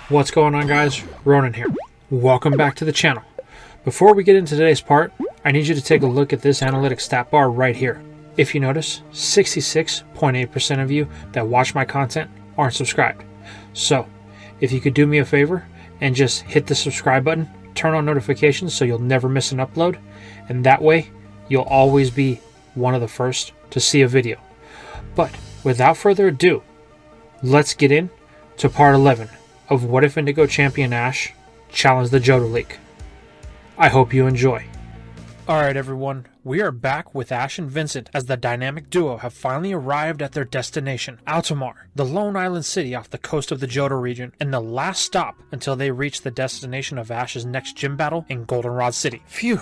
What's going on, guys? Ronan here. Welcome back to the channel. Before we get into today's part, I need you to take a look at this analytics stat bar right here. If you notice, 66.8% of you that watch my content aren't subscribed. So, if you could do me a favor and just hit the subscribe button, turn on notifications so you'll never miss an upload, and that way you'll always be one of the first to see a video. But without further ado, let's get in to part 11 of What If Indigo Champion Ash challenged the Johto League. I hope you enjoy. Alright everyone, we are back with Ash and Vincent as the dynamic duo have finally arrived at their destination, Altamar, the lone island city off the coast of the Johto region, and the last stop until they reach the destination of Ash's next gym battle in Goldenrod City. Phew!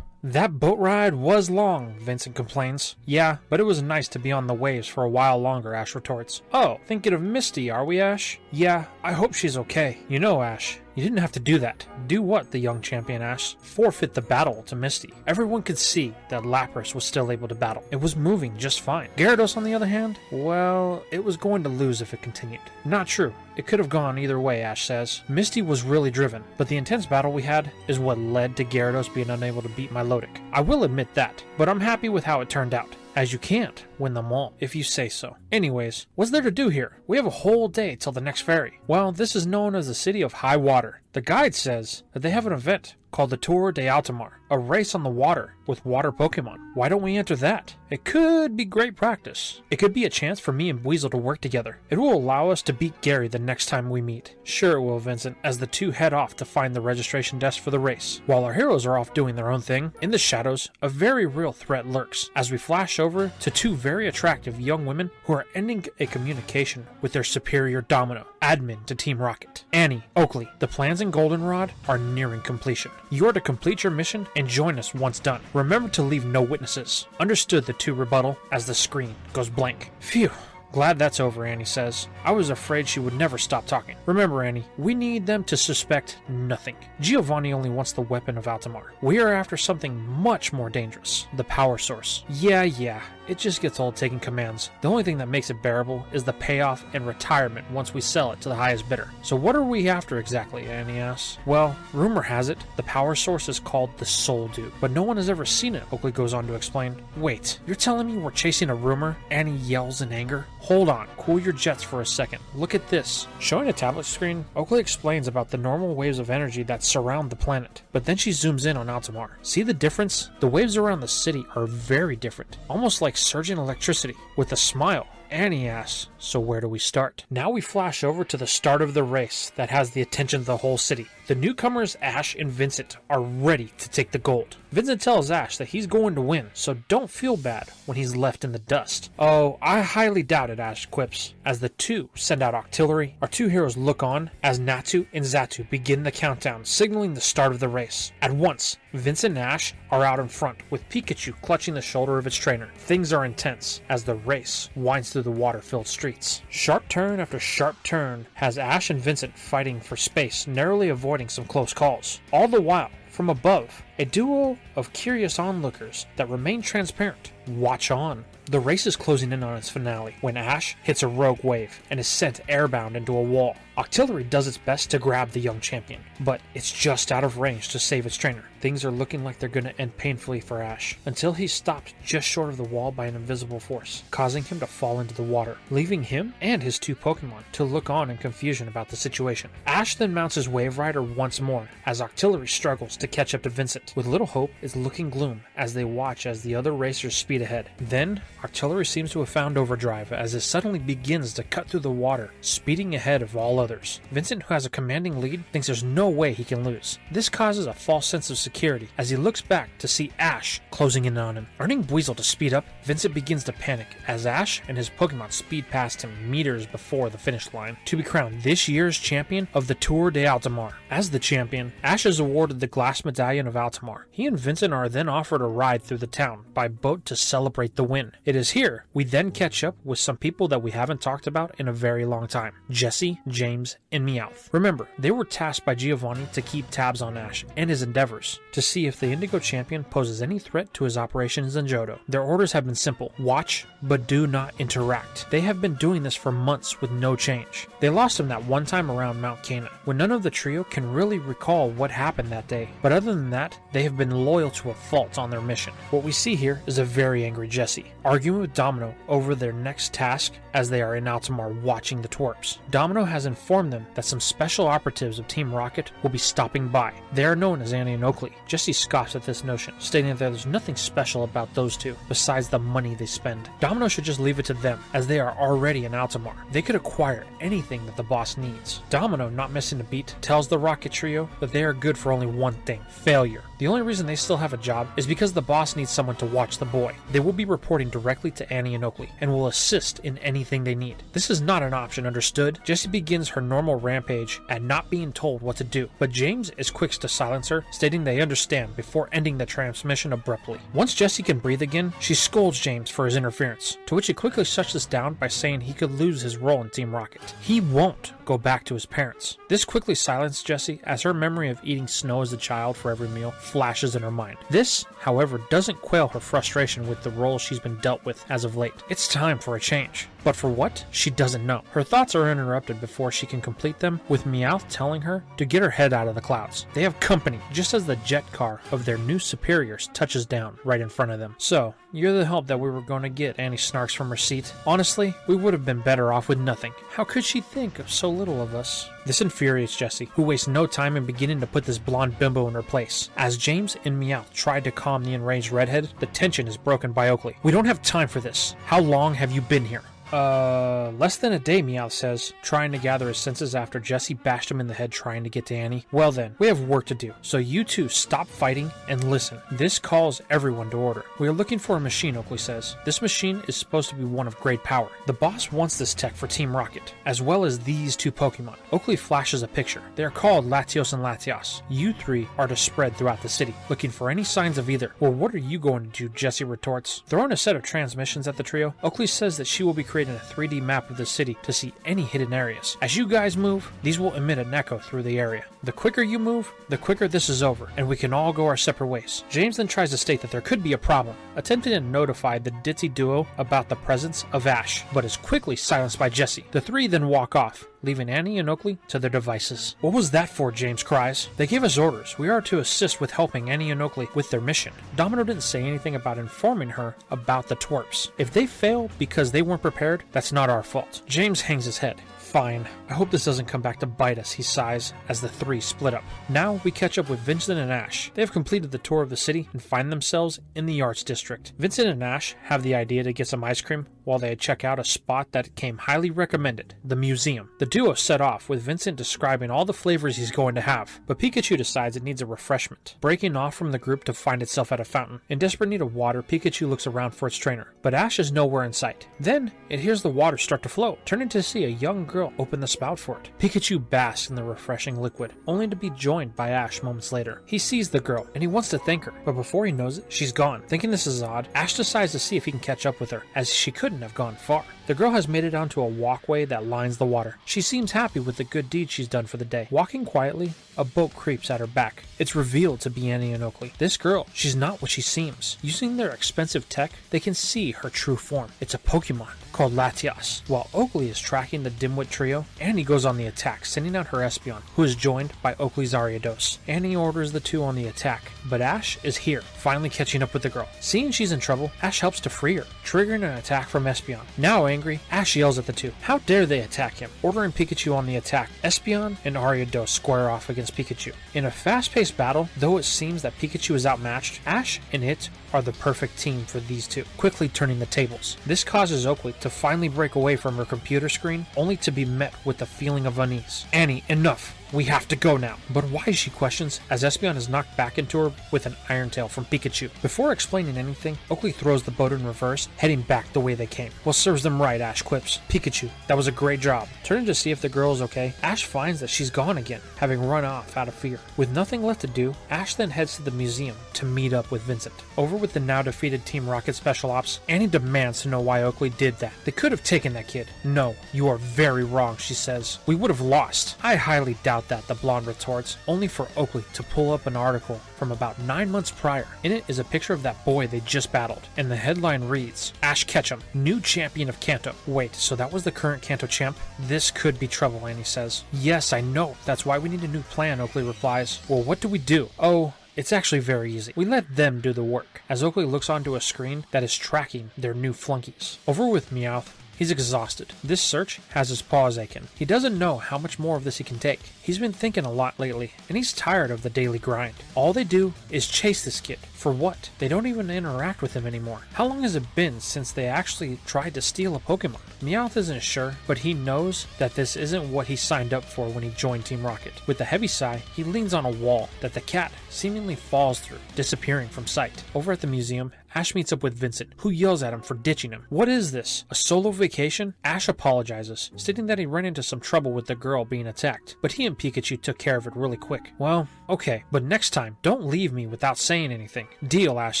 That boat ride was long, Vincent complains. Yeah, but it was nice to be on the waves for a while longer, Ash retorts. Oh, thinking of Misty, are we, Ash? Yeah, I hope she's okay. You know, Ash, you didn't have to do that. Do what, the young champion asked. Forfeit the battle to Misty. Everyone could see that Lapras was still able to battle. It was moving just fine. Gyarados, on the other hand, well, it was going to lose if it continued. Not true. It could have gone either way, Ash says. Misty was really driven, but the intense battle we had is what led to Gyarados being unable to beat Milotic. I will admit that, but I'm happy with how it turned out, as you can't win them all, if you say so. Anyways, what's there to do here? We have a whole day till the next ferry. Well, this is known as the City of High Water. The guide says that they have an event called the Tour de Altamar, a race on the water with water Pokemon. Why don't we enter that? It could be great practice. It could be a chance for me and Weasel to work together. It will allow us to beat Gary the next time we meet. Sure it will, Vincent, as the two head off to find the registration desk for the race. While our heroes are off doing their own thing, in the shadows, a very real threat lurks, as we flash over to two very attractive young women who are ending a communication with their superior Domino, admin to Team Rocket. Annie, Oakley, the plans in Goldenrod are nearing completion. You are to complete your mission and join us once done. Remember to leave no witnesses. Understood, the two rebuttal as the screen goes blank. Phew. Glad that's over, Annie says. I was afraid she would never stop talking. Remember, Annie, we need them to suspect nothing. Giovanni only wants the weapon of Altamar. We are after something much more dangerous. The power source. Yeah, it just gets old taking commands. The only thing that makes it bearable is the payoff and retirement once we sell it to the highest bidder. So what are we after exactly, Annie asks. Well, rumor has it, the power source is called the Soul Dew, but no one has ever seen it, Oakley goes on to explain. Wait, you're telling me we're chasing a rumor? Annie yells in anger. Hold on, cool your jets for a second. Look at this. Showing a tablet screen, Oakley explains about the normal waves of energy that surround the planet, but then she zooms in on Altamar. See the difference? The waves around the city are very different, almost like surging electricity. With a smile, Annie asks, so where do we start? Now we flash over to the start of the race that has the attention of the whole city. The newcomers Ash and Vincent are ready to take the gold. Vincent tells Ash that he's going to win, so don't feel bad when he's left in the dust. Oh, I highly doubt it, Ash quips. As the two send out artillery, our two heroes look on as Natu and Xatu begin the countdown, signaling the start of the race. At once, Vincent and Ash are out in front, with Pikachu clutching the shoulder of its trainer. Things are intense as the race winds through the water-filled streets. Sharp turn after sharp turn has Ash and Vincent fighting for space, narrowly avoiding some close calls. All the while, from above, a duo of curious onlookers that remain transparent watch on. The race is closing in on its finale when Ash hits a rogue wave and is sent airbound into a wall. Octillery does its best to grab the young champion, but it's just out of range to save its trainer. Things are looking like they're going to end painfully for Ash, until he's stopped just short of the wall by an invisible force, causing him to fall into the water, leaving him and his two Pokemon to look on in confusion about the situation. Ash then mounts his Wave Rider once more, as Octillery struggles to catch up to Vincent. With little hope, it's looking gloom as they watch as the other racers speed ahead. Then, Octillery seems to have found overdrive as it suddenly begins to cut through the water, speeding ahead of all others. Vincent, who has a commanding lead, thinks there's no way he can lose. This causes a false sense of security as he looks back to see Ash closing in on him. Earning Weasel to speed up, Vincent begins to panic as Ash and his Pokemon speed past him meters before the finish line to be crowned this year's champion of the Tour de Altamar. As the champion, Ash is awarded the Glass Medallion of Altamar. He and Vincent are then offered a ride through the town by boat to celebrate the win. It is here we then catch up with some people that we haven't talked about in a very long time. Jesse, James, James, and Meowth. Remember, they were tasked by Giovanni to keep tabs on Ash and his endeavors, to see if the Indigo champion poses any threat to his operations in Johto. Their orders have been simple: watch, but do not interact. They have been doing this for months with no change. They lost him that one time around Mount Cana, when none of the trio can really recall what happened that day, but other than that, they have been loyal to a fault on their mission. What we see here is a very angry Jessie, arguing with Domino over their next task as they are in Altamar watching the twerps. Domino has informed them that some special operatives of Team Rocket will be stopping by. They are known as Annie and Oakley. Jessie scoffs at this notion, stating that there's nothing special about those two besides the money they spend. Domino should just leave it to them, as they are already in Altamar. They could acquire anything that the boss needs. Domino, not missing a beat, tells the Rocket trio that they are good for only one thing: failure. The only reason they still have a job is because the boss needs someone to watch the boy. They will be reporting directly to Annie and Oakley, and will assist in anything they need. This is not an option, understood? Jessie begins her normal rampage at not being told what to do, but James is quick to silence her, stating they understand before ending the transmission abruptly. Once Jessie can breathe again, she scolds James for his interference, to which he quickly shuts this down by saying he could lose his role in Team Rocket. He won't go back to his parents. This quickly silenced Jessie, as her memory of eating snow as a child for every meal flashes in her mind. This, however, doesn't quell her frustration with the role she's been dealt with as of late. It's time for a change. But for what? She doesn't know. Her thoughts are interrupted before she can complete them, with Meowth telling her to get her head out of the clouds. They have company, just as the jet car of their new superiors touches down right in front of them. So, you're the help that we were going to get, Annie snarks from her seat. Honestly, we would have been better off with nothing. How could she think of so little of us? This infuriates Jessie, who wastes no time in beginning to put this blonde bimbo in her place. As James and Meowth tried to calm the enraged redhead, the tension is broken by Oakley. We don't have time for this. How long have you been here? Less than a day, Meowth says, trying to gather his senses after Jessie bashed him in the head trying to get to Annie. Well then, we have work to do, so you two stop fighting and listen. This calls everyone to order. We are looking for a machine, Oakley says. This machine is supposed to be one of great power. The boss wants this tech for Team Rocket, as well as these two Pokemon. Oakley flashes a picture. They are called Latios and Latias. You three are to spread throughout the city, looking for any signs of either. Well, what are you going to do, Jessie retorts. Throwing a set of transmissions at the trio, Oakley says that she will be creating a 3D map of the city to see any hidden areas. As you guys move, these will emit an echo through the area. The quicker you move, the quicker this is over, and we can all go our separate ways. James then tries to state that there could be a problem, attempting to notify the ditzy duo about the presence of Ash, but is quickly silenced by Jessie. The three then walk off, leaving Annie and Oakley to their devices. What was that for? James cries. They gave us orders. We are to assist with helping Annie and Oakley with their mission. Domino didn't say anything about informing her about the twerps. If they fail because they weren't prepared, that's not our fault. James hangs his head. Fine. I hope this doesn't come back to bite us, he sighs as the three split up. Now we catch up with Vincent and Ash. They have completed the tour of the city and find themselves in the Arts District. Vincent and Ash have the idea to get some ice cream while they check out a spot that came highly recommended, the museum. The duo set off with Vincent describing all the flavors he's going to have, but Pikachu decides it needs a refreshment, breaking off from the group to find itself at a fountain. In desperate need of water, Pikachu looks around for its trainer, but Ash is nowhere in sight. Then it hears the water start to flow, turning to see a young girl open the spout for it. Pikachu basks in the refreshing liquid, only to be joined by Ash moments later. He sees the girl, and he wants to thank her, but before he knows it, she's gone. Thinking this is odd, Ash decides to see if he can catch up with her, as she couldn't have gone far. The girl has made it onto a walkway that lines the water. She seems happy with the good deed she's done for the day. Walking quietly, a boat creeps at her back. It's revealed to be Annie and Oakley. This girl, she's not what she seems. Using their expensive tech, they can see her true form. It's a Pokemon called Latias. While Oakley is tracking the dimwit trio, Annie goes on the attack, sending out her Espeon, who is joined by Oakley's Ariados. Annie orders the two on the attack, but Ash is here, finally catching up with the girl. Seeing she's in trouble, Ash helps to free her, triggering an attack from Espeon. Now angry, Ash yells at the two. How dare they attack him? Ordering Pikachu on the attack, Espeon and Ariados square off against Pikachu. In a fast-paced battle, though it seems that Pikachu is outmatched, Ash and it are the perfect team for these two, quickly turning the tables. This causes Oakley to finally break away from her computer screen, only to be met with a feeling of unease. Annie, enough! We have to go now. But why, she questions, as Espeon is knocked back into her with an Iron Tail from Pikachu. Before explaining anything, Oakley throws the boat in reverse, heading back the way they came. Well, serves them right, Ash quips. Pikachu, that was a great job. Turning to see if the girl is okay, Ash finds that she's gone again, having run off out of fear. With nothing left to do, Ash then heads to the museum to meet up with Vincent. Over with the now defeated Team Rocket Special Ops, Annie demands to know why Oakley did that. They could have taken that kid. No, you are very wrong, she says. We would have lost. I highly doubt that, the blonde retorts, only for Oakley to pull up an article from about 9 months prior. In it is a picture of that boy they just battled, and the headline reads, Ash Ketchum, new champion of Kanto. Wait, so that was the current Kanto champ? This could be trouble, Annie says. Yes, I know. That's why we need a new plan, Oakley replies. Well, what do we do? Oh, it's actually very easy. We let them do the work, as Oakley looks onto a screen that is tracking their new flunkies. Over with Meowth. He's exhausted. This search has his paws aching. He doesn't know how much more of this he can take. He's been thinking a lot lately, and he's tired of the daily grind. All they do is chase this kid. For what? They don't even interact with him anymore. How long has it been since they actually tried to steal a Pokemon? Meowth isn't sure, but he knows that this isn't what he signed up for when he joined Team Rocket. With a heavy sigh, he leans on a wall that the cat seemingly falls through, disappearing from sight. Over at the museum, Ash meets up with Vincent, who yells at him for ditching him. What is this? A solo vacation? Ash apologizes, stating that he ran into some trouble with the girl being attacked, but he and Pikachu took care of it really quick. Well, okay, but next time, don't leave me without saying anything. Deal, Ash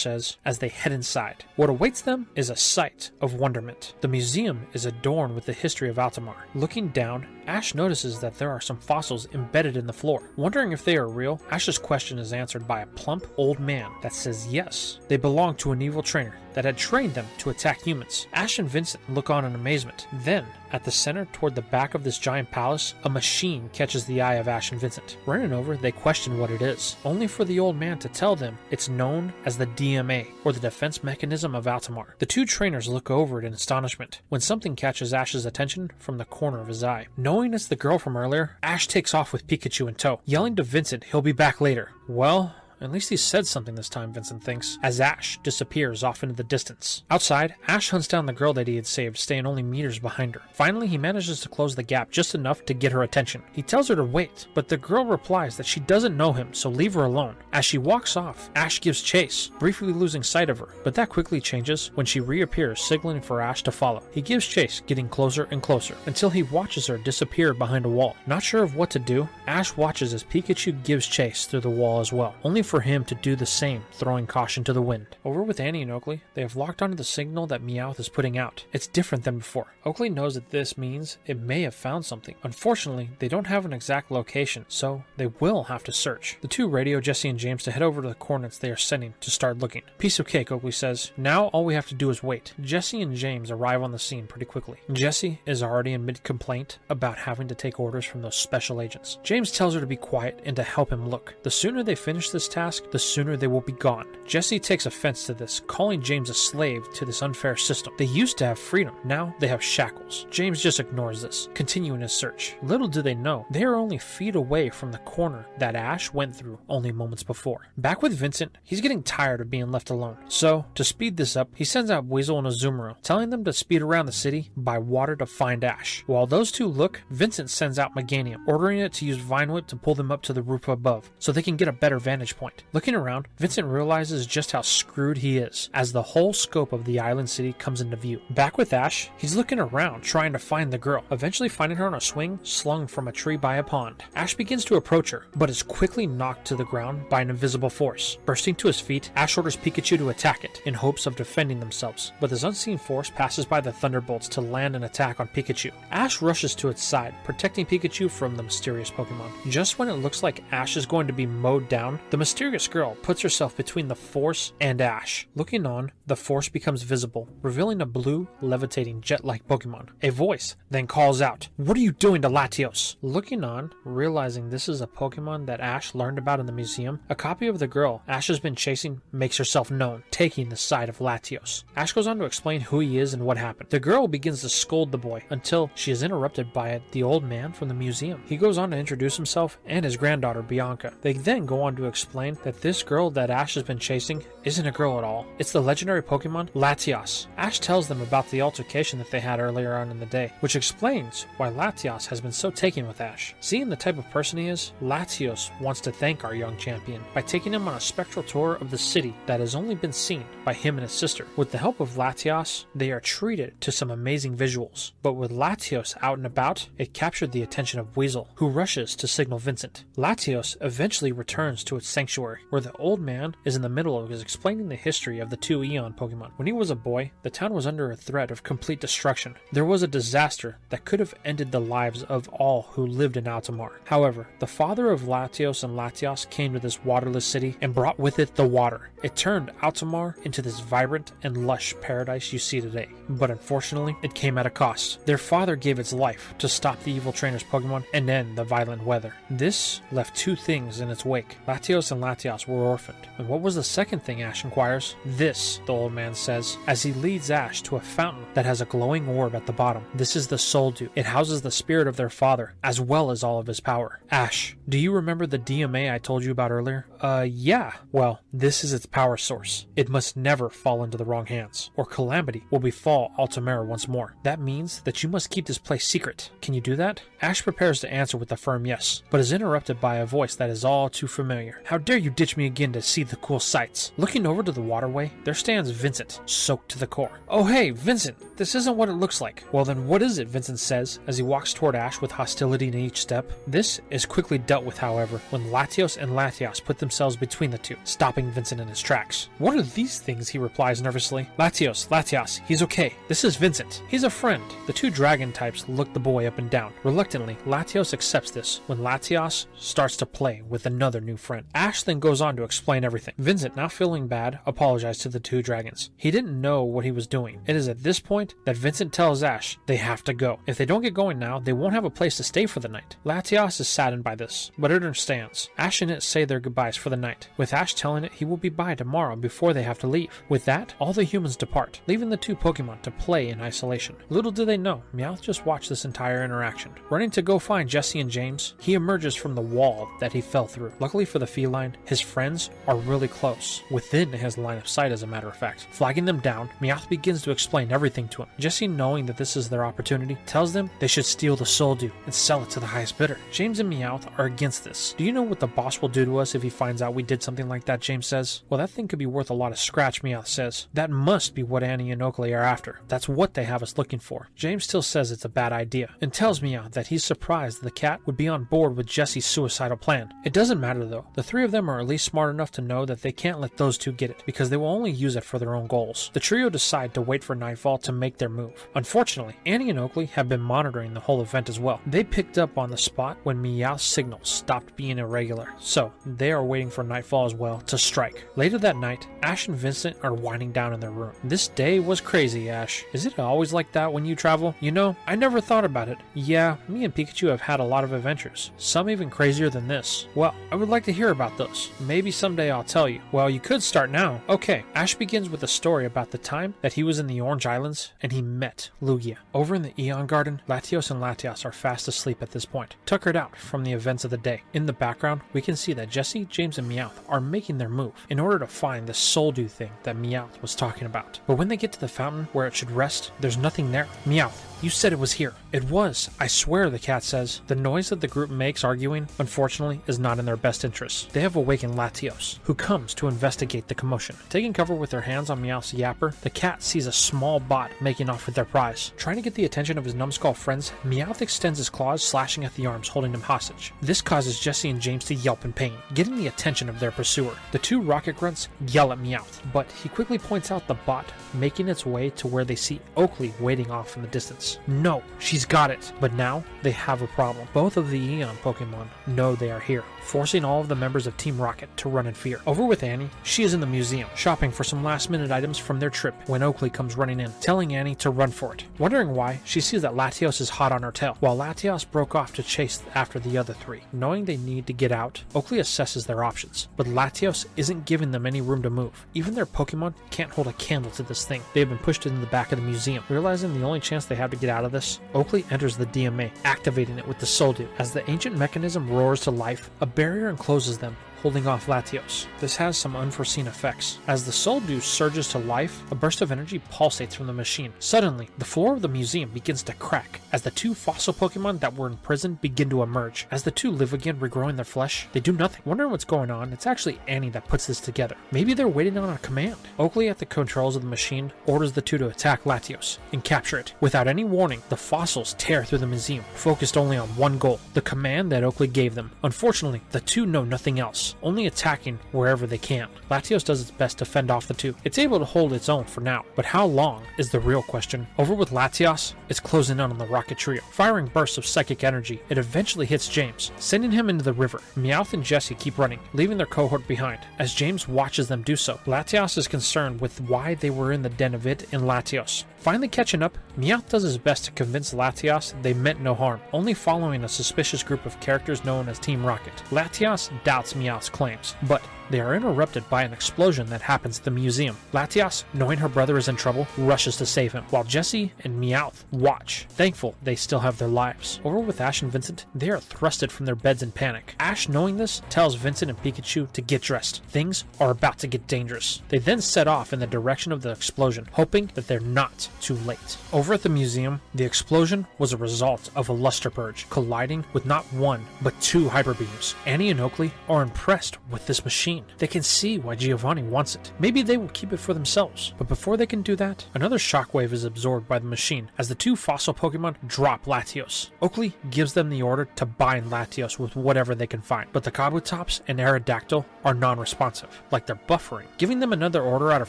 says, as they head inside. What awaits them is a sight of wonderment. The museum is adorned with the history of Altamar. Looking down, Ash notices that there are some fossils embedded in the floor. Wondering if they are real, Ash's question is answered by a plump old man that says yes, they belong to an evil trainer that had trained them to attack humans. Ash and Vincent look on in amazement. Then, at the center toward the back of this giant palace, a machine catches the eye of Ash and Vincent. Running over, they question what it is, only for the old man to tell them it's known as the DMA, or the defense mechanism of Altamar. The two trainers look over it in astonishment, when something catches Ash's attention from the corner of his eye. Knowing it's the girl from earlier, Ash takes off with Pikachu in tow, yelling to Vincent he'll be back later. Well, at least he said something this time, Vincent thinks, as Ash disappears off into the distance. Outside, Ash hunts down the girl that he had saved, staying only meters behind her. Finally, he manages to close the gap just enough to get her attention. He tells her to wait, but the girl replies that she doesn't know him, so leave her alone. As she walks off, Ash gives chase, briefly losing sight of her, but that quickly changes when she reappears, signaling for Ash to follow. He gives chase, getting closer and closer, until he watches her disappear behind a wall. Not sure of what to do, Ash watches as Pikachu gives chase through the wall as well, only for him to do the same, throwing caution to the wind. Over with Annie and Oakley, they have locked onto the signal that Meowth is putting out. It's different than before. Oakley knows that this means it may have found something. Unfortunately, they don't have an exact location, so they will have to search. The two radio Jesse and James to head over to the coordinates they are sending to start looking. Piece of cake, Oakley says. Now all we have to do is wait. Jesse and James arrive on the scene pretty quickly. Jesse is already in mid-complaint about having to take orders from those special agents. James tells her to be quiet and to help him look. The sooner they finish this task, the sooner they will be gone. Jesse takes offense to this, calling James a slave to this unfair system. They used to have freedom, now they have shackles. James just ignores this, continuing his search. Little do they know, they are only feet away from the corner that Ash went through only moments before. Back with Vincent, he's getting tired of being left alone. So, to speed this up, he sends out Weasel and Azumarill, telling them to speed around the city by water to find Ash. While those two look, Vincent sends out Meganium, ordering it to use Vine Whip to pull them up to the roof above, so they can get a better vantage point. Looking around, Vincent realizes just how screwed he is, as the whole scope of the island city comes into view. Back with Ash, he's looking around trying to find the girl, eventually finding her on a swing slung from a tree by a pond. Ash begins to approach her, but is quickly knocked to the ground by an invisible force. Bursting to his feet, Ash orders Pikachu to attack it, in hopes of defending themselves, but this unseen force passes by the thunderbolts to land an attack on Pikachu. Ash rushes to its side, protecting Pikachu from the mysterious Pokemon. Just when it looks like Ash is going to be mowed down, the mysterious girl puts herself between the force and Ash. Looking on, the force becomes visible, revealing a blue, levitating, jet-like Pokemon. A voice then calls out, "What are you doing to Latios?" Looking on, realizing this is a Pokemon that Ash learned about in the museum, a copy of the girl Ash has been chasing makes herself known, taking the side of Latios. Ash goes on to explain who he is and what happened. The girl begins to scold the boy until she is interrupted by the old man from the museum. He goes on to introduce himself and his granddaughter Bianca. They then go on to explain explain that this girl that Ash has been chasing isn't a girl at all. It's the legendary Pokemon Latias. Ash tells them about the altercation that they had earlier on in the day, which explains why Latias has been so taken with Ash. Seeing the type of person he is, Latios wants to thank our young champion by taking him on a spectral tour of the city that has only been seen by him and his sister. With the help of Latias, they are treated to some amazing visuals, but with Latios out and about, it captured the attention of Weasel, who rushes to signal Vincent. Latios eventually returns to its sanctuary, where the old man is in the middle of explaining the history of the two Eon Pokemon. When he was a boy, the town was under a threat of complete destruction. There was a disaster that could have ended the lives of all who lived in Altamar. However, the father of Latios and Latias came to this waterless city and brought with it the water. It turned Altamar into this vibrant and lush paradise you see today. But unfortunately, it came at a cost. Their father gave its life to stop the evil trainer's Pokemon and end the violent weather. This left two things in its wake. Latios and Latias were orphaned. And what was the second thing, Ash inquires? This, the old man says, as he leads Ash to a fountain that has a glowing orb at the bottom. This is the Soul Dew. It houses the spirit of their father, as well as all of his power. Ash, do you remember the DMA I told you about earlier? Yeah. Well, this is its power source. It must never fall into the wrong hands, or calamity will befall Altamar once more. That means that you must keep this place secret. Can you do that? Ash prepares to answer with a firm yes, but is interrupted by a voice that is all too familiar. How dare you ditch me again to see the cool sights? Looking over to the waterway, there stands Vincent, soaked to the core. Oh hey, Vincent, this isn't what it looks like. Well then what is it? Vincent says as he walks toward Ash with hostility in each step. This is quickly dealt with, however, when Latios and Latias put themselves between the two, stopping Vincent in his tracks. What are these things? He replies nervously. Latias, he's okay. This is Vincent. He's a friend. The two dragon types look the boy up and down. Reluctantly, Latios accepts this when Latias starts to play with another new friend. Ash then goes on to explain everything. Vincent, now feeling bad, apologized to the two dragons. He didn't know what he was doing. It is at this point that Vincent tells Ash they have to go. If they don't get going now, they won't have a place to stay for the night. Latias is saddened by this, but it understands. Ash and it say their goodbyes for the night, with Ash telling it he will be by tomorrow before they have to leave. With that, all the humans depart, leaving the two Pokemon to play in isolation. Little do they know, Meowth just watched this entire interaction. Running to go find Jesse and James, he emerges from the wall that he fell through. Luckily for the feline, his friends are really close, within his line of sight as a matter of fact. Flagging them down, Meowth begins to explain everything to him. Jesse, knowing that this is their opportunity, tells them they should steal the Soul Dew and sell it to the highest bidder. James and Meowth are against this. Do you know what the boss will do to us if he finds out we did something like that? James says. Well, that thing could be worth a lot of scratch, Meowth says. That must be what Annie and Oakley are after. That's what they have us looking for. James still says it's a bad idea, and tells Meowth that he's surprised the cat would be on board with Jesse's suicidal plan. It doesn't matter though. The three of them are at least smart enough to know that they can't let those two get it, because they will only use it for their own goals. The trio decide to wait for nightfall to make their move. Unfortunately, Annie and Oakley have been monitoring the whole event as well. They picked up on the spot when Meowth's signals stopped being irregular, so they are waiting for nightfall as well to strike. Later that night, Ash and Vincent are winding down in their room. This day was crazy, Ash. Is it always like that when you travel? You know, I never thought about it. Yeah, me and Pikachu have had a lot of adventures, some even crazier than this. Well, I would like to hear about those. Maybe someday I'll tell you. Well, you could start now. Okay, Ash begins with a story about the time that he was in the Orange Islands and he met Lugia. Over in the Eon Garden, Latios and Latias are fast asleep at this point, tuckered out from the events of the day. In the background, we can see that Jesse, James, and Meowth are making their move in order to find the Soul Dew thing that Meowth was talking about. But when they get to the fountain where it should rest, there's nothing there. Meowth, you said it was here. It was, I swear, the cat says. The noise that the group makes arguing, unfortunately, is not in their best interests. They have awakened Latios, who comes to investigate the commotion. Taking cover with their hands on Meowth's yapper, the cat sees a small bot making off with their prize. Trying to get the attention of his numbskull friends, Meowth extends his claws, slashing at the arms holding him hostage. This causes Jesse and James to yelp in pain, getting the attention of their pursuer. The two rocket grunts yell at Meowth, but he quickly points out the bot making its way to where they see Oakley waiting off in the distance. No, she's got it. But now they have a problem. Both of the Eon Pokemon know they are here, forcing all of the members of Team Rocket to run in fear. Over with Annie, she is in the museum, shopping for some last-minute items from their trip when Oakley comes running in, telling Annie to run for it. Wondering why, she sees that Latios is hot on her tail, while Latias broke off to chase after the other three. Knowing they need to get out, Oakley assesses their options, but Latios isn't giving them any room to move. Even their Pokemon can't hold a candle to this thing. They have been pushed into the back of the museum. Realizing the only chance they have to get out of this, Oakley enters the DMA, activating it with the Soul Dew. As the ancient mechanism roars to life, a barrier encloses them, holding off Latios. This has some unforeseen effects. As the soul dew surges to life, a burst of energy pulsates from the machine. Suddenly, the floor of the museum begins to crack as the two fossil Pokemon that were in prison begin to emerge. As the two live again, regrowing their flesh, they do nothing. Wondering what's going on, it's actually Annie that puts this together. Maybe they're waiting on a command. Oakley, at the controls of the machine, orders the two to attack Latios and capture it. Without any warning, the fossils tear through the museum, focused only on one goal, the command that Oakley gave them. Unfortunately, the two know nothing else, only attacking wherever they can. Latios does its best to fend off the two. It's able to hold its own for now, but how long is the real question. Over with Latias, it's closing in on the Rocket Trio. Firing bursts of psychic energy, it eventually hits James, sending him into the river. Meowth and Jessie keep running, leaving their cohort behind. As James watches them do so, Latias is concerned with why they were in the den of it and Latios. Finally catching up, Meowth does his best to convince Latias they meant no harm, only following a suspicious group of characters known as Team Rocket. Latias doubts Meowth's claims, but they are interrupted by an explosion that happens at the museum. Latias, knowing her brother is in trouble, rushes to save him, while Jessie and Meowth watch, thankful they still have their lives. Over with Ash and Vincent, they are thrusted from their beds in panic. Ash, knowing this, tells Vincent and Pikachu to get dressed. Things are about to get dangerous. They then set off in the direction of the explosion, hoping that they're not too late. Over at the museum, the explosion was a result of a luster purge, colliding with not one, but two hyper beams. Annie and Oakley are impressed with this machine. They can see why Giovanni wants it. Maybe they will keep it for themselves. But before they can do that, another shockwave is absorbed by the machine as the two fossil Pokemon drop Latios. Oakley gives them the order to bind Latios with whatever they can find, but the Kabutops and Aerodactyl are non-responsive, like they're buffering. Giving them another order out of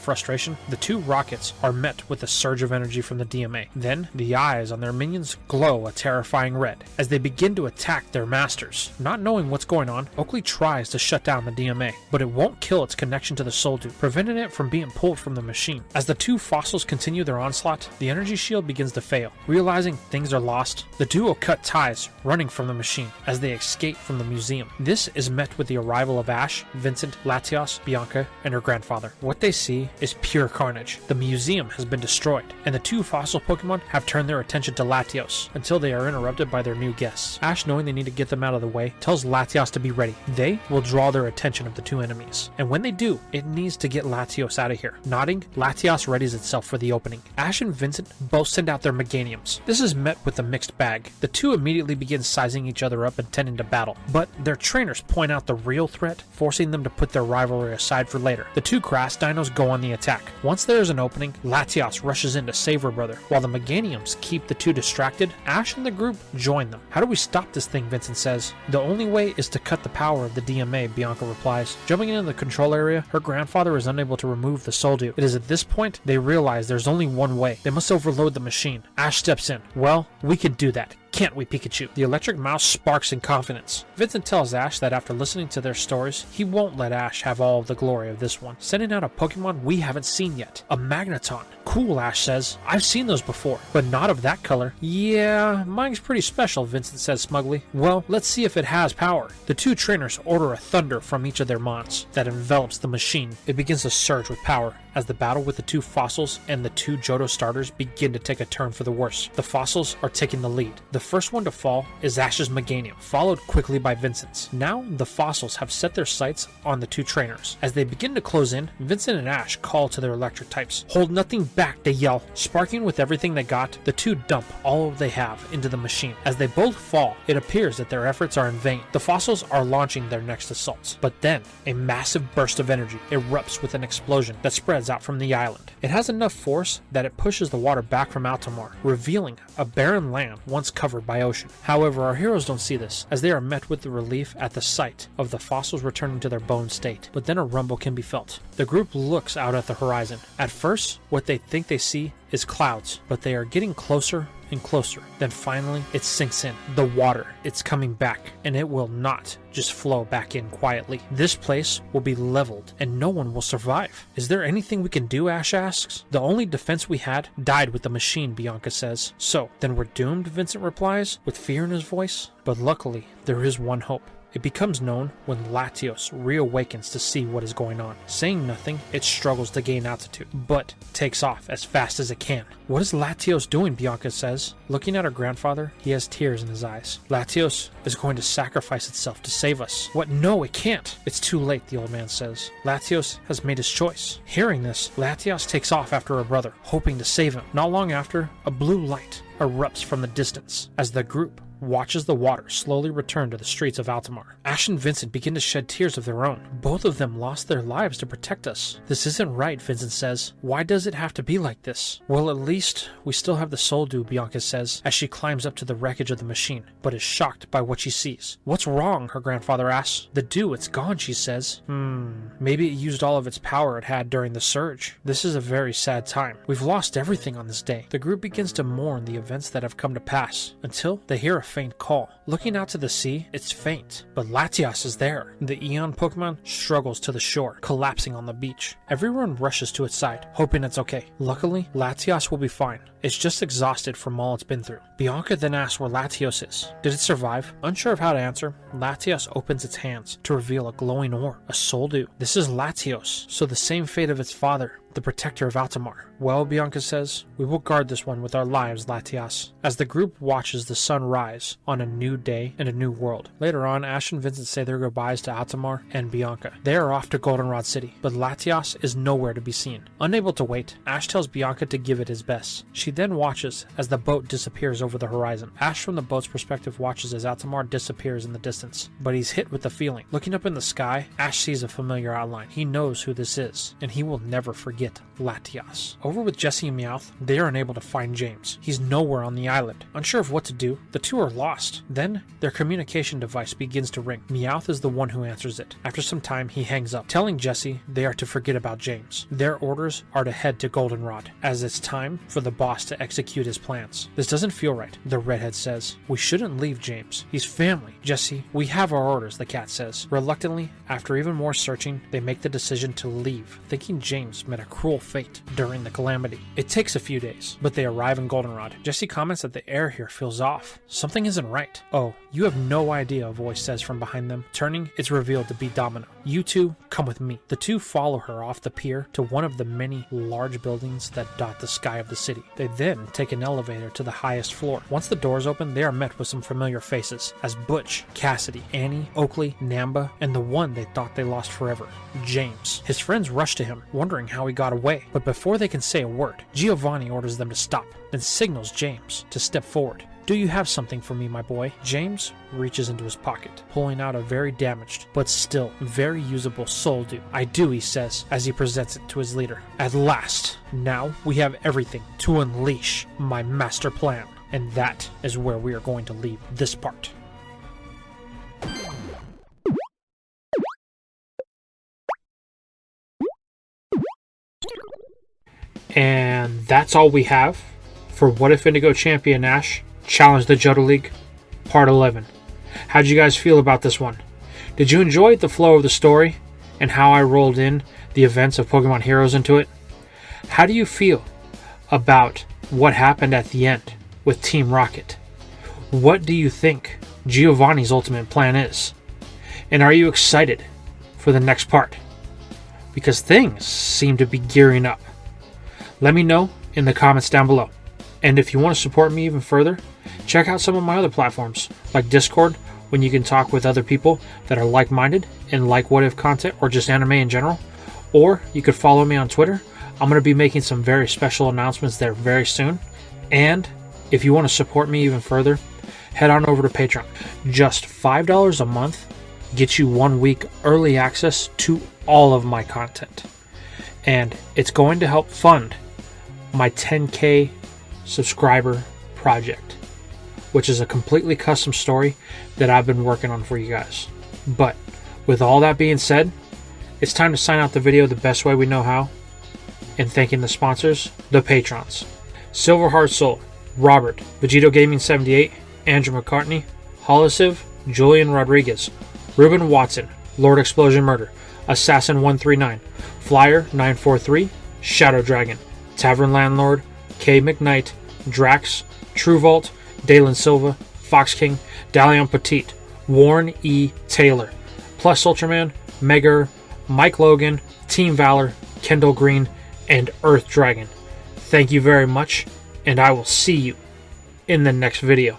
frustration, the two Rockets are met with a surge of energy from the DMA. Then, the eyes on their minions glow a terrifying red as they begin to attack their masters. Not knowing what's going on, Oakley tries to shut down the DMA, but it won't kill its connection to the soul dew, preventing it from being pulled from the machine. As the two fossils continue their onslaught, the energy shield begins to fail. Realizing things are lost, the duo cut ties, running from the machine as they escape from the museum. This is met with the arrival of Ash, Vincent, Latias, Bianca, and her grandfather. What they see is pure carnage. The museum has been destroyed, and the two fossil Pokemon have turned their attention to Latios until they are interrupted by their new guests. Ash, knowing they need to get them out of the way, tells Latias to be ready. They will draw their attention of the two enemies, and when they do, it needs to get Latios out of here. Nodding, Latias readies itself for the opening. Ash and Vincent both send out their Meganiums. This is met with a mixed bag. The two immediately begin sizing each other up, intending to battle, but their trainers point out the real threat, forcing them to put their rivalry aside for later. The two Grass Dinos go on the attack. Once there is an opening, Latias rushes in to save her brother. While the Meganiums keep the two distracted, Ash and the group join them. How do we stop this thing, Vincent says. The only way is to cut the power of the DMA, Bianca replies. Jumping into the control area, her grandfather is unable to remove the soul dew. It is at this point they realize there's only one way. They must overload the machine. Ash steps in. Well, we can do that. Can't we, Pikachu? The electric mouse sparks in confidence. Vincent tells Ash that after listening to their stories, he won't let Ash have all of the glory of this one, sending out a Pokemon we haven't seen yet, a Magneton. Cool, Ash says. I've seen those before, but not of that color. Yeah, mine's pretty special, Vincent says smugly. Well, let's see if it has power. The two trainers order a thunder from each of their mons that envelops the machine. It begins to surge with power as the battle with the two fossils and the two Johto starters begin to take a turn for the worse. The fossils are taking the lead. The first one to fall is Ash's Meganium, followed quickly by Vincent's. Now the fossils have set their sights on the two trainers. As they begin to close in, Vincent and Ash call to their electric types. Hold nothing back, they yell. Sparking with everything they got, the two dump all they have into the machine. As they both fall, it appears that their efforts are in vain. The fossils are launching their next assaults, but then a massive burst of energy erupts with an explosion that spreads out from the island. It has enough force that it pushes the water back from Altamar, revealing a barren land once covered by ocean. However, our heroes don't see this, as they are met with the relief at the sight of the fossils returning to their bone state. But then a rumble can be felt. The group looks out at the horizon. At first, what they think they see is clouds, but they are getting closer and closer. Then finally, it sinks in. The water, it's coming back, and it will not just flow back in quietly. This place will be leveled, and no one will survive. Is there anything we can do, Ash asks. The only defense we had died with the machine, Bianca says. So, then we're doomed, Vincent replies, with fear in his voice. But luckily, there is one hope. It becomes known when Latios reawakens to see what is going on. Saying nothing, it struggles to gain altitude, but takes off as fast as it can. What is Latios doing, Bianca says. Looking at her grandfather, he has tears in his eyes. Latios is going to sacrifice itself to save us. What? No, it can't. It's too late, the old man says. Latios has made his choice. Hearing this, Latios takes off after her brother, hoping to save him. Not long after, a blue light erupts from the distance as the group watches the water slowly return to the streets of Altamar. Ash and Vincent begin to shed tears of their own. Both of them lost their lives to protect us. This isn't right, Vincent says. Why does it have to be like this? Well, at least we still have the soul dew, Bianca says, as she climbs up to the wreckage of the machine, but is shocked by what she sees. What's wrong? Her grandfather asks. The dew, it's gone, she says. Maybe it used all of its power it had during the surge. This is a very sad time. We've lost everything on this day. The group begins to mourn the events that have come to pass, until they hear a faint call. Looking out to the sea, it's faint, but Latias is there. The Eon Pokemon struggles to the shore, collapsing on the beach. Everyone rushes to its side, hoping it's okay. Luckily, Latias will be fine. It's just exhausted from all it's been through. Bianca then asks where Latios is. Did it survive? Unsure of how to answer, Latias opens its hands to reveal a glowing ore, a soul dew. This is Latios, so the same fate of its father, the protector of Altamar. Well, Bianca says, we will guard this one with our lives, Latias. As the group watches the sun rise on a new day and a new world. Later on, Ash and Vincent say their goodbyes to Altamar and Bianca. They are off to Goldenrod City, but Latias is nowhere to be seen. Unable to wait, Ash tells Bianca to give it his best. She then watches as the boat disappears over the horizon. Ash from the boat's perspective watches as Altamar disappears in the distance, but he's hit with the feeling. Looking up in the sky, Ash sees a familiar outline. He knows who this is, and he will never forget Latias. Over with Jessie and Meowth, they are unable to find James. He's nowhere on the island. Unsure of what to do, the two are lost. Then, their communication device begins to ring. Meowth is the one who answers it. After some time, he hangs up, telling Jessie they are to forget about James. Their orders are to head to Goldenrod, as it's time for the boss to execute his plans. This doesn't feel right, the redhead says. We shouldn't leave James. He's family. Jessie, we have our orders, the cat says. Reluctantly, after even more searching, they make the decision to leave, thinking James met a cruel fate during the calamity. It takes a few days, but they arrive in Goldenrod. Jessie comments that the air here feels off. Something isn't right. Oh, you have no idea, a voice says from behind them. Turning, it's revealed to be Domino. You two, come with me. The two follow her off the pier to one of the many large buildings that dot the sky of the city. They then take an elevator to the highest floor. Once the doors open, they are met with some familiar faces, as Butch, Cassidy, Annie, Oakley, Namba, and the one they thought they lost forever, James. His friends rush to him, wondering how he got away, but before they can say a word, Giovanni orders them to stop, then signals James to step forward. Do you have something for me, my boy? James reaches into his pocket, pulling out a very damaged, but still very usable soul dew. I do, he says, as he presents it to his leader. At last, now we have everything to unleash my master plan. And that is where we are going to leave this part. And that's all we have for What If Indigo Champion Ash Challenge the Johto League Part 11. How'd you guys feel about this one? Did you enjoy the flow of the story and how I rolled in the events of Pokemon Heroes into it? How do you feel about what happened at the end with Team Rocket? What do you think Giovanni's ultimate plan is? And are you excited for the next part? Because things seem to be gearing up. Let me know in the comments down below. And if you want to support me even further, check out some of my other platforms, like Discord, when you can talk with other people that are like-minded and like What If content or just anime in general. Or you could follow me on Twitter. I'm going to be making some very special announcements there very soon. And if you want to support me even further, head on over to Patreon. Just $5 a month gets you 1 week early access to all of my content. And it's going to help fund my 10K subscriber project, which is a completely custom story that I've been working on for you guys. But with all that being said, it's time to sign out the video the best way we know how, and thanking the sponsors, the patrons: Silverheart Soul, Robert, Vegito Gaming 78, Andrew McCartney, Holosiv, Julian Rodriguez, Ruben Watson, Lord Explosion Murder, Assassin 139, Flyer 943, Shadow Dragon, Tavern Landlord, K. McKnight, Drax, True Vault, Dalen Silva, Fox King, Dalion Petit, Warren E. Taylor, Plus Ultraman, Mega, Mike Logan, Team Valor, Kendall Green, and Earth Dragon. Thank you very much, and I will see you in the next video.